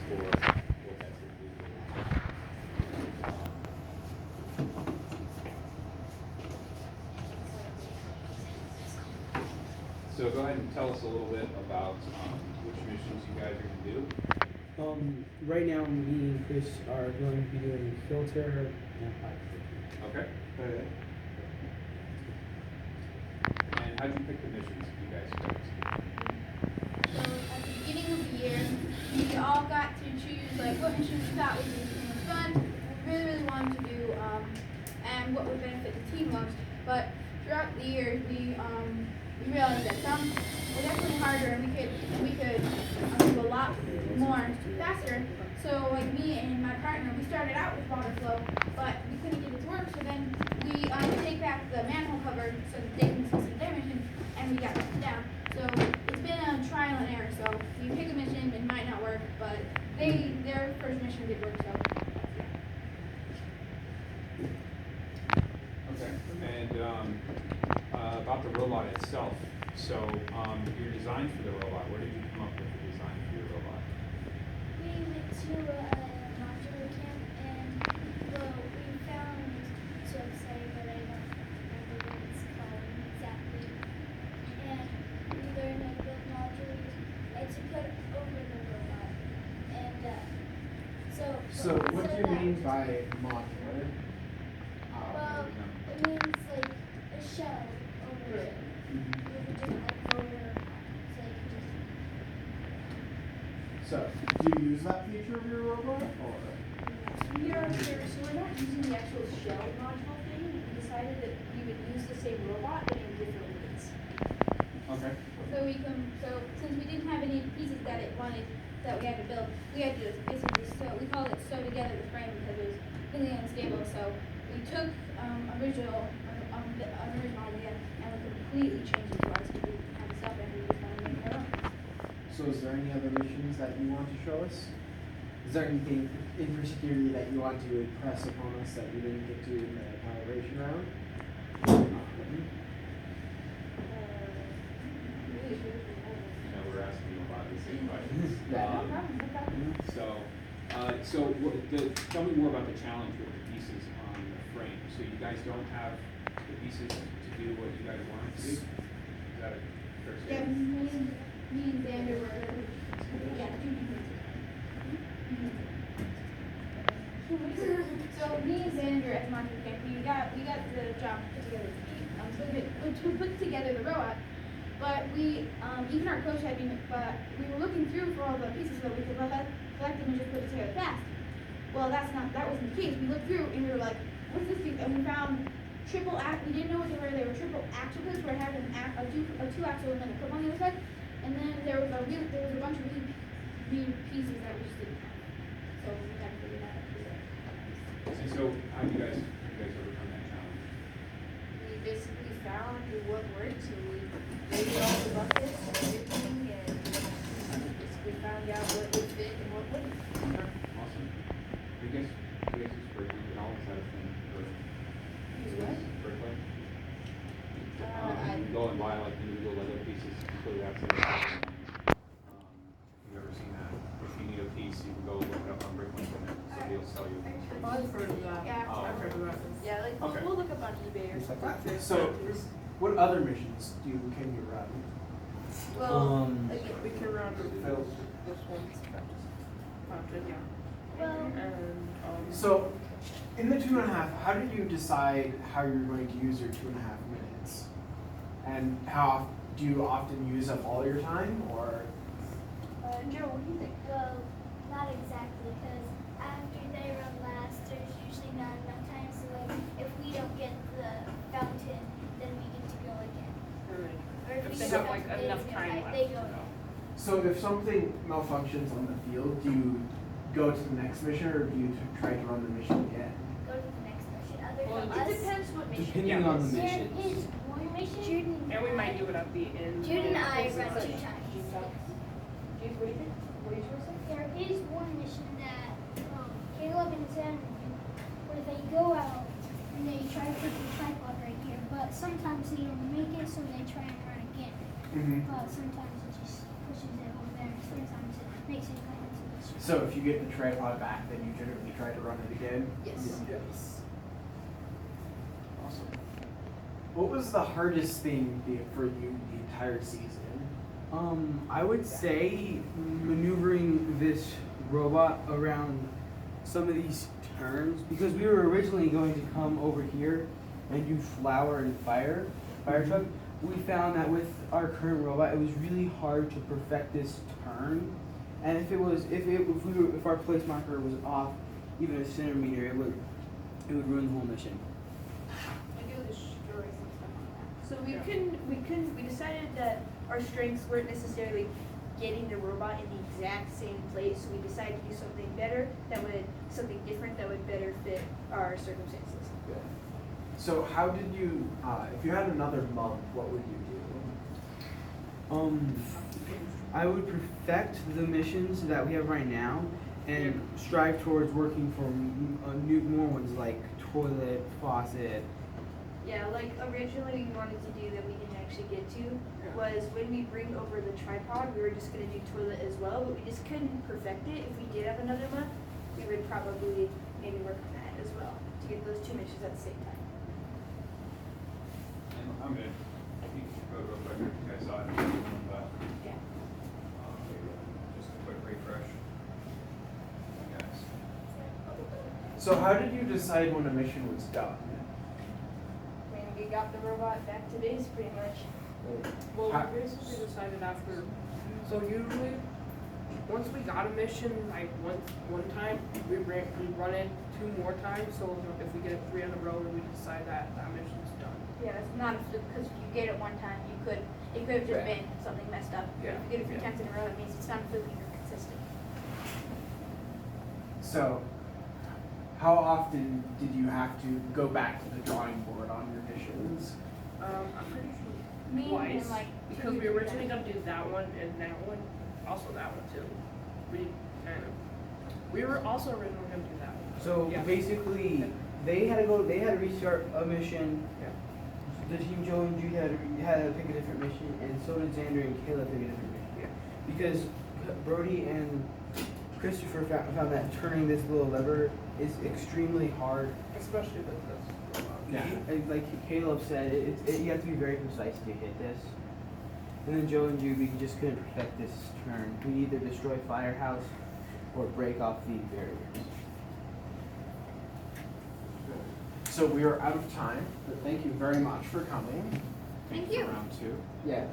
for what that typically is. So go ahead and tell us a little bit about which missions you guys are going to do. Right now, me and Chris are going to be doing filter and pipe fitting. Okay. Okay. And how'd you pick the missions you guys chose? So at the beginning of the year, we all got to choose like what mission we thought would be the most fun, what we really wanted to do, and what would benefit the team most. But throughout the year, we realized that some were definitely harder, and we could do a lot more faster. So like me and my partner, we started out with water flow, but we couldn't get it to work. So then we take back the manhole cover so that they can see some their mission, and we got it down. So it's been a trial and error. So you pick a mission, it might not work, but their first mission did work. So Okay. And about the robot itself. So your design for the robot, where did you come up with the design for your robot? We went to a modular camp and, well, we found this website, but I don't remember what it's called exactly. And we learned how to build modules and to put over the robot. And So what do you mean by modular? well, it means like a shell over it. With a different over, so you can just. So, do you use that feature of your robot, or? We are here, so we're not using the actual shell module thing. We decided that we would use the same robot, but in different ways. Okay. so since we didn't have any pieces that we had to build, we had to just basically we called it sew together the frame because it was really unstable. So we took original idea and we completely changed it to ours because we didn't have the stuff and we just wanted to make it our own. So is there any other missions that you want to show us? Is there anything in particular that you want to impress upon us that we didn't get to in the calibration round? No, we're asking you about the same questions. Tell me more about the challenge with the pieces on the frame. So you guys don't have the pieces to do what you guys wanted to do? Is that a fair Yeah, statement? me and Xander were So me and Xander at the market camp, we got the job put together to put together the robot. But we even our coach had been, but we were looking through for all the pieces so we could collect them and just put it together fast. Well, that wasn't the case. We looked through and we were like, what's this piece? And we found we didn't know what they were. They were triple axle clips where it had a two axle and then a clip on the other side. And then there was a bunch of really pieces that we just didn't have. So we had to figure that out. So how do you guys overcome that challenge? We basically found what worked, so we laid all the buckets and everything, and basically found out what would fit and what wouldn't. Okay, awesome. You guys use Berkeley at all? Is that a thing? Use what? Berkeley? I- You go and buy like individual Lego pieces, completely outside of the you've ever seen that? If you need a piece, you can go look it up on Bricklink and then somebody will sell you. I've heard of that. Yeah. Oh, I've heard of that. Yeah, like, Okay. we'll look up on eBay or something. So, what other missions can you run? Well, like, we can run this one. Yeah. Well, And, So, in the 2.5, how did you decide how you're going to use your 2.5 minutes? And do you often use up all your time, or? Joe, what do you think? well, not exactly, because after they run last, there's usually not enough time. So like, if we don't get the fountain, then we get to go again. Or if we They get have, like, fountain, enough time left. they go again. So if something malfunctions on the field, do you go to the next mission, or do you try to run the mission again? Go to the next mission. Other Well, than it us, depends what mission. Depending on the there mission. is one mission. Jude And we might do it at the end. Jude and I run 2 times. Jude, what do you think? What are you supposed to say? There is one mission that Caleb and Sam do, where they go out and they try to put the tripod right here, but sometimes they don't make it, so they try and run again. Mm-hmm. But sometimes it just pushes it over there. Sometimes it makes it go into this. So if you get the tripod back, then you generally try to run it again? Yes. Yes. Awesome. What was the hardest thing for you the entire season? I would say maneuvering this robot around some of these turns, because we were originally going to come over here and do flower and fire truck. We found that with our current robot, it was really hard to perfect this turn, and if our place marker was off even a centimeter, it would ruin the whole mission. And it would destroy some stuff on that. So we decided that our strengths weren't necessarily getting the robot in the exact same place. So we decided to do something something different that would better fit our circumstances. Good. So how did you, if you had another month, what would you do? I would perfect the missions that we have right now and strive towards working for more ones like toilet, faucet. Yeah, like originally we wanted to do that we didn't actually get to was when we bring over the tripod, we were just gonna do toilet as well, but we just couldn't perfect it. If we did have another month, we would probably maybe work on that as well to get those two missions at the same time. And I'm gonna keep the code real quick, if you guys saw it, but, Yeah. just a quick refresh. Guys. So how did you decide when a mission was done? When we got the robot back to base, pretty much. Well, How- we basically decided after, so usually, once we got a mission, like one time, we run it 2 more times, so if we get it 3 in a row, then we decide that mission's done. Yeah, it's not a fluke, because if you get it one time, it could have just been something messed up. Yeah. If you get it 3 times in a row, it means it's not a fluke and you're consistent. So how often did you have to go back to the drawing board on your missions? I'm pretty sure Me twice, and like. because we were originally gonna do that one and that one, also that one too. We were also originally gonna do that one. So Yeah. basically, they had to restart a mission. Yeah. The team Joe and Jude had to pick a different mission, and so did Xander and Kayla pick a different mission. Yeah. Because Brody and Christopher found that turning this little lever is extremely hard. Especially with this robot. Yeah. Like Caleb said, you have to be very precise to hit this. And then Joe and Jude, we just couldn't perfect this turn. We either destroy Firehouse or break off the barriers. So we are out of time, but thank you very much for coming. Thank for you. round 2. Yeah.